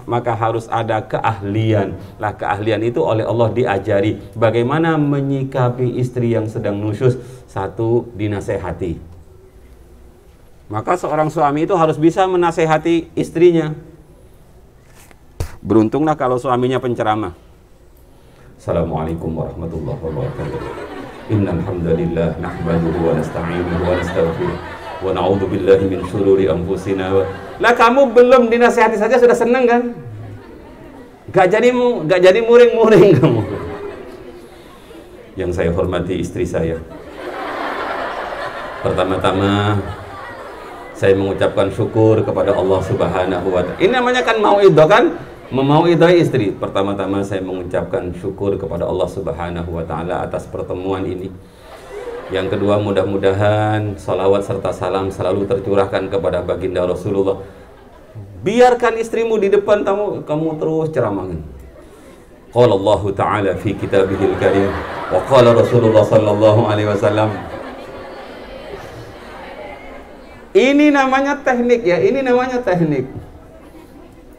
[SPEAKER 1] Maka harus ada keahlian. Lah, keahlian itu oleh Allah diajari bagaimana menyikapi istri yang sedang nusyus. Satu, dinasehati. Maka seorang suami itu harus bisa menasehati istrinya. Beruntunglah kalau suaminya penceramah. Assalamualaikum warahmatullahi wabarakatuh. Innal hamdalillah nahmaduhu wa nasta'inuhu wa nastaghfiruh wa na'udzu billahi min shururi anfusina. Lah kamu belum dinasehati saja sudah senang kan? Gak jadi muring-muring kamu. Yang saya hormati istri saya. Pertama-tama saya mengucapkan syukur kepada Allah Subhanahu wa Ta'ala. Ini namanya kan mauidhah kan? Memauidhai istri. Pertama-tama saya mengucapkan syukur kepada Allah Subhanahu wa Ta'ala atas pertemuan ini. Yang kedua, mudah-mudahan salawat serta salam selalu tercurahkan kepada baginda Rasulullah. Biarkan istrimu di depan kamu terus ceramahin. Qala Allah Ta'ala fi kitabihil karim wa qala Rasulullah sallallahu alaihi wasallam. Ini namanya teknik ya, ini namanya teknik.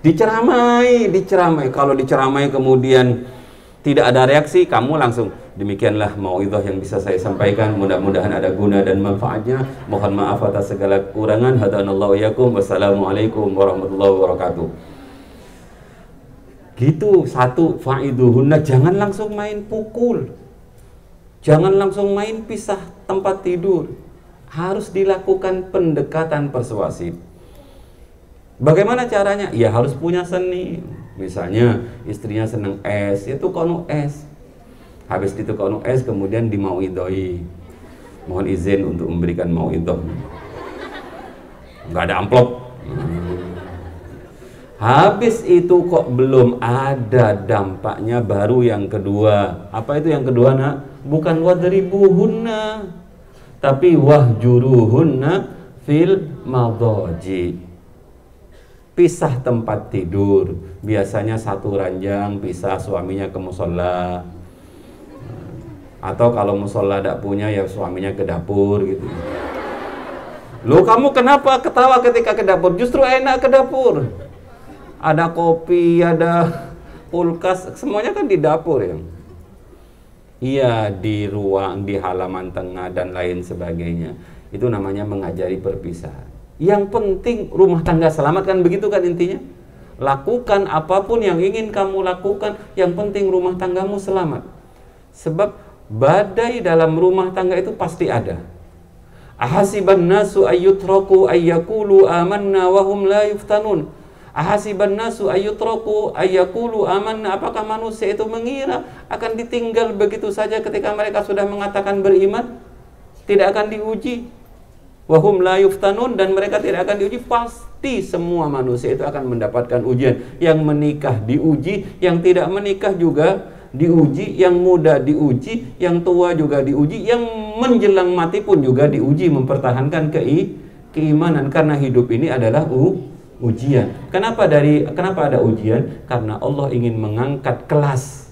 [SPEAKER 1] Diceramai. Kalau diceramai kemudian tidak ada reaksi, kamu langsung demikianlah mauidhah yang bisa saya sampaikan. Mudah-mudahan ada guna dan manfaatnya. Mohon maaf atas segala kekurangan. Hadanallahu iyyakum. Wassalamualaikum warahmatullahi wabarakatuh. Gitu. Satu, fa'iduhunna, jangan langsung main pukul. Jangan langsung main pisah tempat tidur. Harus dilakukan pendekatan persuasif. Bagaimana caranya? Ya harus punya seni. Misalnya istrinya senang es, itu kono es. Habis itu kono es kemudian dimauidhoi. Mohon izin untuk memberikan mauidhah. Nggak ada amplop. Habis itu kok belum ada dampaknya, baru yang kedua. Apa itu yang kedua nak? Bukan wadribuhunna, tapi wahjuruhunna fil madaji. Pisah tempat tidur. Biasanya satu ranjang, pisah suaminya ke musola. Atau kalau musola tidak punya, ya suaminya ke dapur gitu. Loh, kamu kenapa ketawa ketika ke dapur? Justru enak ke dapur. Ada kopi, ada kulkas, semuanya kan di dapur ya. Iya, di ruang, di halaman tengah dan lain sebagainya. Itu namanya mengajari perpisahan. Yang penting rumah tangga selamat kan, begitu kan intinya. Lakukan apapun yang ingin kamu lakukan, yang penting rumah tanggamu selamat. Sebab badai dalam rumah tangga itu pasti ada. Ahasiban nasu ayyutraku ayyakulu amanna wahum la yuftanun. Ahasiban nasu ayyutraku ayyakulu amanna. Apakah manusia itu mengira akan ditinggal begitu saja ketika mereka sudah mengatakan beriman? Tidak akan diuji. Wahum la yuftanun, dan mereka tidak akan diuji. Pasti semua manusia itu akan mendapatkan ujian. Yang menikah diuji, yang tidak menikah juga diuji, yang muda diuji, yang tua juga diuji, yang menjelang mati pun juga diuji mempertahankan keimanan, karena hidup ini adalah ujian. Kenapa ada ujian? Karena Allah ingin mengangkat kelas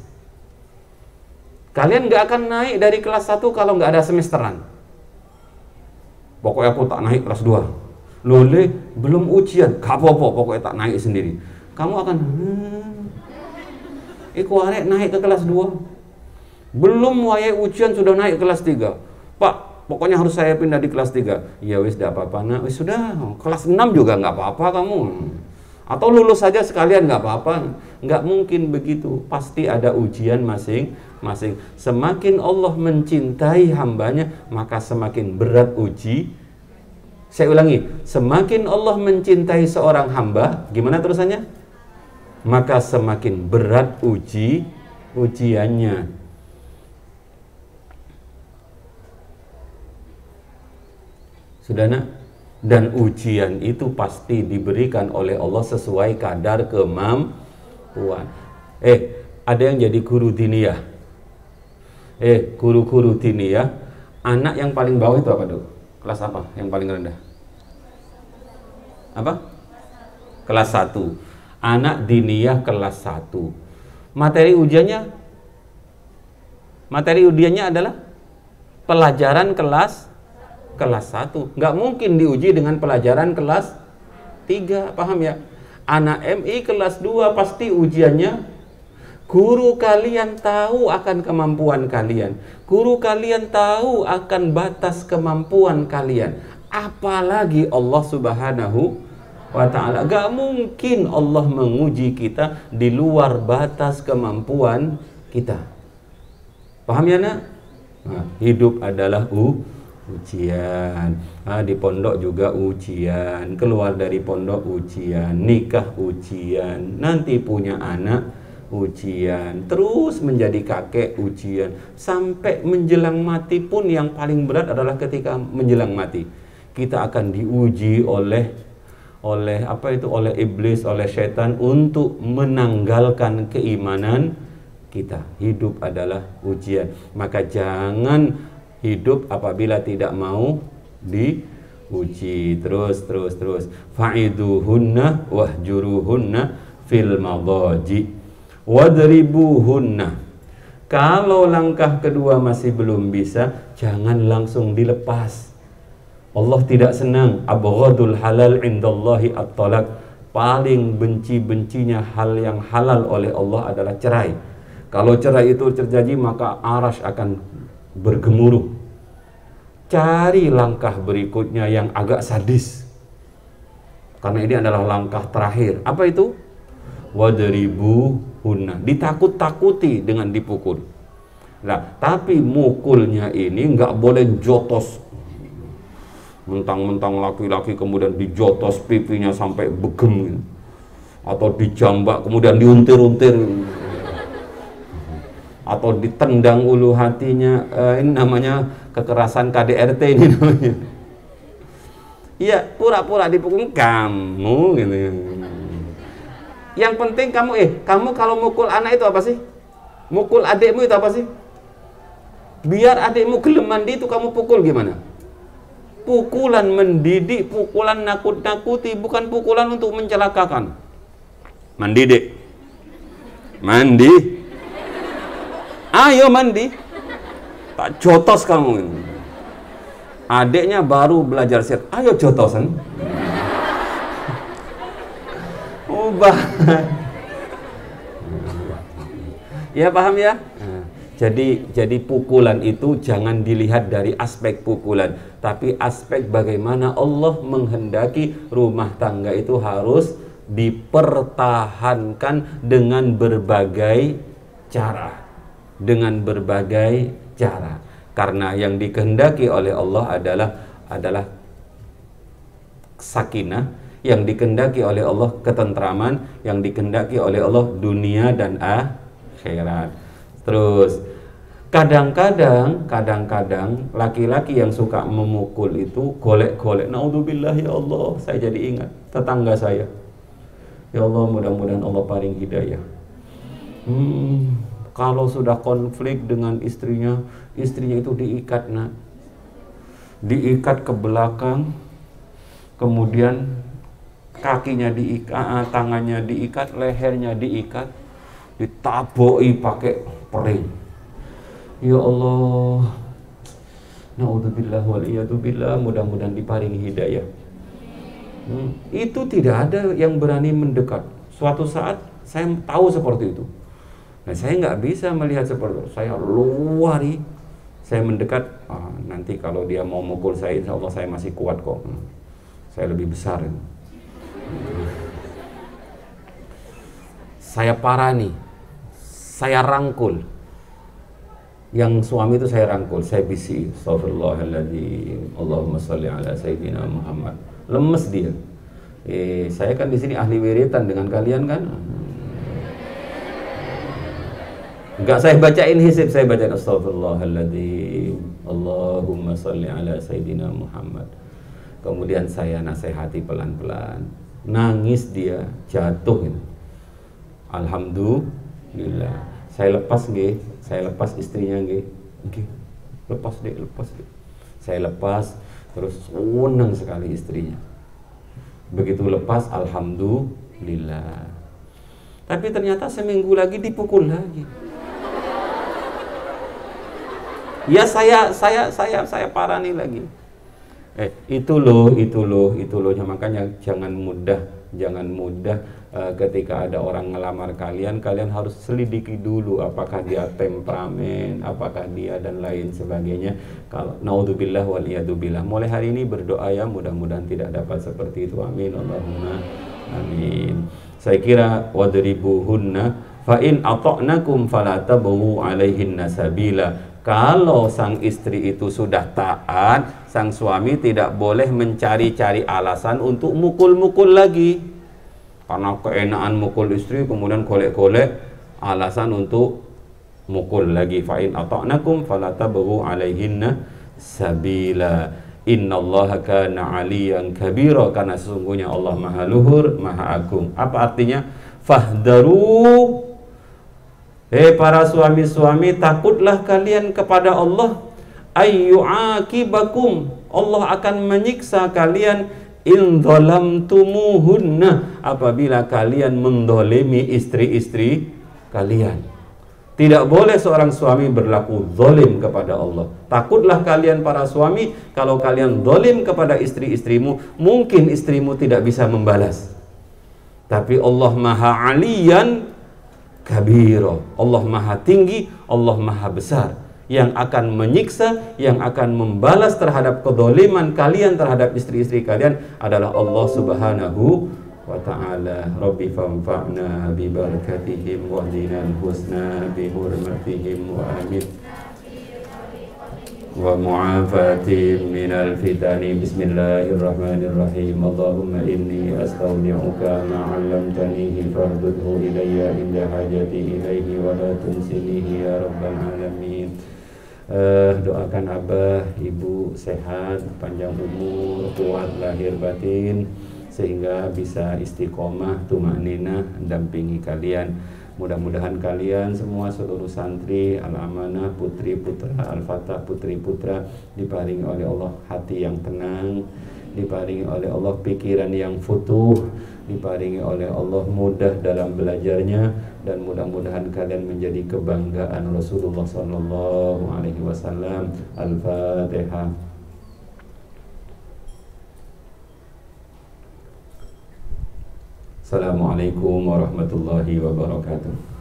[SPEAKER 1] Kalian nggak akan naik dari kelas 1 kalau nggak ada semesteran. Pokoknya aku tak naik kelas 2. Lole, belum ujian, gak apa-apa, pokoknya tak naik sendiri. Kamu akan iku arek naik ke kelas 2. Belum wayai ujian sudah naik kelas 3. Pak, pokoknya harus saya pindah di kelas 3. Ya wis, tidak apa-apa nak. Wis sudah, kelas 6 juga nggak apa-apa kamu. Atau lulus saja sekalian nggak apa-apa. Nggak mungkin begitu. Pasti ada ujian masing-masing. Semakin Allah mencintai hambanya, maka semakin berat uji. Saya ulangi, semakin Allah mencintai seorang hamba, gimana terusannya? Maka semakin berat ujiannya. Sudah nak? Dan ujian itu pasti diberikan oleh Allah sesuai kadar kemampuan. Ada yang jadi guru diniyah. Guru-guru diniyah, anak yang paling bawah itu apa tuh? Kelas apa yang paling rendah? Apa? Kelas 1. Anak diniyah kelas 1. Materi ujiannya adalah pelajaran kelas 1. Nggak mungkin diuji dengan pelajaran kelas 3, paham ya? Anak MI kelas 2 pasti ujiannya, guru kalian tahu akan kemampuan kalian, guru kalian tahu akan batas kemampuan kalian, apalagi Allah Subhanahu wa ta'ala. Gak mungkin Allah menguji kita di luar batas kemampuan kita. Paham ya nak? Nah, hidup adalah ujian. Di pondok juga ujian, keluar dari pondok ujian, nikah ujian, nanti punya anak ujian, terus menjadi kakek ujian, sampai menjelang mati pun yang paling berat adalah ketika menjelang mati. Kita akan diuji oleh iblis, oleh setan untuk menanggalkan keimanan kita. Hidup adalah ujian. Maka jangan hidup apabila tidak mau diuji. Terus fa'iduhunna wahjuruhunna fil madaji wadribuhunna. Kalau langkah kedua masih belum bisa, jangan langsung dilepas. Allah tidak senang. Abghadul halal indallahi at-talaq. Paling benci-bencinya hal yang halal oleh Allah adalah cerai. Kalau cerai itu terjadi, maka arasy akan bergemuruh. Cari langkah berikutnya yang agak sadis, karena ini adalah langkah terakhir. Apa itu? Wadribuhunna. Ditakut-takuti dengan dipukul. Nah, tapi mukulnya ini nggak boleh jotos. Mentang-mentang laki-laki kemudian dijotos pipinya sampai begem, atau dijambak kemudian diuntir-untir, atau ditendang ulu hatinya. Ini namanya kekerasan KDRT ini namanya. Iya, pura-pura dipukul kamu gitu. Yang penting kamu kalau mukul anak itu apa sih? Mukul adikmu itu apa sih? Biar adikmu gelem mandi itu kamu pukul gimana? Pukulan mendidik, pukulan nakut-nakuti, bukan pukulan untuk mencelakakan. Mandi, Dek. Mandi. Ayo mandi. Tak jotos kamu. Adiknya baru belajar siat. Ayo jotosan. Ubah. Ya, paham ya? Jadi pukulan itu jangan dilihat dari aspek pukulan, tapi aspek bagaimana Allah menghendaki rumah tangga itu harus dipertahankan dengan berbagai cara. Karena yang dikehendaki oleh Allah adalah sakinah, yang dikehendaki oleh Allah ketentraman, yang dikehendaki oleh Allah dunia dan akhirat. Terus kadang-kadang laki-laki yang suka memukul itu golek-golek. Naudzubillah, ya Allah, saya jadi ingat tetangga saya. Ya Allah, mudah-mudahan Allah paling hidayah. Kalau sudah konflik dengan istrinya itu diikat, nak. Diikat ke belakang, kemudian kakinya diikat, tangannya diikat, lehernya diikat, ditaboi pakai pering. Ya Allah, naudzubillah wal iyadzubillah, mudah-mudahan diparingi hidayah. Itu tidak ada yang berani mendekat. Suatu saat saya tahu seperti itu. Nah, saya nggak bisa melihat seperti itu. Saya lari, saya mendekat. Nanti kalau dia mau mukul saya, insya Allah saya masih kuat kok. Saya lebih besar. Saya parani, saya rangkul. Yang suami itu saya rangkul, saya bisi, astagfirullahaladzim, Allahumma sholli ala sayyidina Muhammad. Lemes dia. Saya kan di sini ahli wiritan dengan kalian kan. Enggak saya bacain hisib, saya bacain astagfirullahaladzim, Allahumma sholli ala sayyidina Muhammad. Kemudian saya nasihati pelan-pelan. Nangis dia, jatuh. Alhamdulillah. Saya lepas nggih, saya lepas istrinya nggih. Lepas deh. Saya lepas, terus senang sekali istrinya. Begitu lepas, alhamdulillah. Tapi ternyata seminggu lagi dipukul lagi. Ya saya parani lagi. Itu loh. Makanya jangan mudah ketika ada orang ngelamar kalian harus selidiki dulu apakah dia temperamen, apakah dia dan lain sebagainya. Kalau naudzubillah wal iyadzubillah, mulai hari ini berdoa ya, mudah-mudahan tidak dapat seperti itu. Amin Allahumma amin. Saya kira wadribuhunna fa in ata'nakum fala tabghu alaihinna sabila. Kalau sang istri itu sudah taat, sang suami tidak boleh mencari-cari alasan untuk mukul-mukul lagi. Karena keenaan mukul istri, kemudian golek-golek alasan untuk mukul lagi. Fa'in ata'nakum fala tabghu alaihinna sabila. Innallaha kana 'aliyan kabira, karena sesungguhnya Allah Maha Luhur, Maha Agung. Apa artinya? Fahdaru, para suami-suami, takutlah kalian kepada Allah. Ayyu'aqibakum, Allah akan menyiksa kalian. In dhalamtumuhunna, apabila kalian mendolimi istri-istri kalian. Tidak boleh seorang suami berlaku zalim kepada Allah. Takutlah kalian para suami, kalau kalian zalim kepada istri-istrimu, mungkin istrimu tidak bisa membalas. Tapi Allah Maha Aliyan Kabiro, Allah Maha Tinggi, Allah Maha Besar, yang akan menyiksa, yang akan membalas terhadap kezaliman kalian terhadap istri-istri kalian adalah Allah Subhanahu wa ta'ala. Rabbi fanfa'na bi barakatihim wa dinal husna bi hurmatihim wa amin wa mu'afatihim minal fitani. Bismillahirrahmanirrahim. Allahumma inni astaudi'uka ma 'allamtanihi fardudhu ilayya inda hajati ilayhi wa la tunsinihi ya rabbal alamin. Doakan abah, ibu sehat, panjang umur, kuat lahir batin, sehingga bisa istiqomah, tumaninah, dampingi kalian. Mudah-mudahan kalian semua seluruh santri Al-Amanah, putri putra Al-Fatah, putri putra, diparingi oleh Allah hati yang tenang, diparingi oleh Allah pikiran yang futuh, diparingi oleh Allah mudah dalam belajarnya, dan mudah-mudahan kalian menjadi kebanggaan Rasulullah sallallahu alaihi wasallam. Al-Fatihah. Assalamualaikum warahmatullahi wabarakatuh.